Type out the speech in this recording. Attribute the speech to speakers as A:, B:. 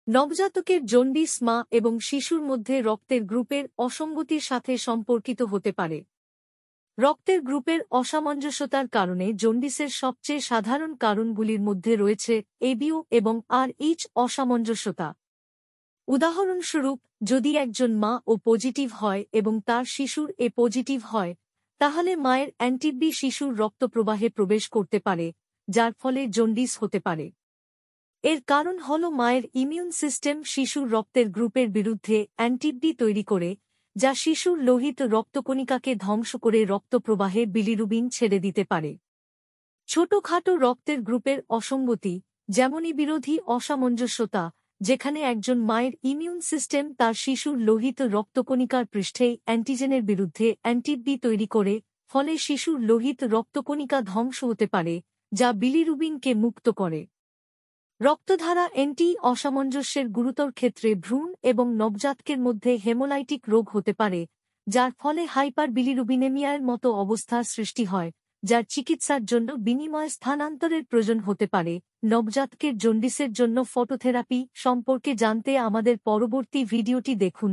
A: নবজাতকের জন্ডিস মা এবং শিশুর মধ্যে রক্তের গ্রুপের অসঙ্গতির সাথে সম্পর্কিত হতে পারে। রক্তের গ্রুপের অসামঞ্জস্যতার কারণে জন্ডিসের সবচেয়ে সাধারণ কারণগুলির মধ্যে রয়েছে এবিও এবং আরএইচ অসামঞ্জস্যতা। উদাহরণস্বরূপ, যদি একজন মা ও পজিটিভ হয় এবং তার শিশুর এ পজিটিভ হয়, তাহলে মায়ের অ্যান্টিবি শিশুর রক্তপ্রবাহে প্রবেশ করতে পারে, যার ফলে জন্ডিস হতে পারে। এর কারণ হল মায়ের ইমিউন সিস্টেম শিশুর রক্তের গ্রুপের বিরুদ্ধে অ্যান্টিবডি তৈরি করে, যা শিশুর লোহিত রক্তকণিকাকে ধ্বংস করে রক্তপ্রবাহে বিলিরুবিন ছেড়ে দিতে পারে। ছোটখাটো রক্তের গ্রুপের অসঙ্গতি, যেমনই বিরোধী অসামঞ্জস্যতা, যেখানে একজন মায়ের ইমিউন সিস্টেম তার শিশুর লোহিত রক্তকণিকার পৃষ্ঠেই অ্যান্টিজেনের বিরুদ্ধে অ্যান্টিবডি তৈরি করে, ফলে শিশুর লোহিত রক্তকণিকা ধ্বংস হতে পারে, যা বিলিরুবিনকে মুক্ত করে। রক্তধারা এন্টি অসামঞ্জস্যের গুরুতর ক্ষেত্রে ভ্রূণ এবং নবজাতকের মধ্যে হেমোলাইটিক রোগ হতে পারে, যার ফলে হাইপার বিলিরুবিনেমিয়ার মতো অবস্থার সৃষ্টি হয়, যার চিকিৎসার জন্য বিনিময় স্থানান্তরের প্রয়োজন হতে পারে। নবজাতকের জন্ডিসের জন্য ফটোথেরাপি সম্পর্কে জানতে আমাদের পরবর্তী ভিডিওটি দেখুন।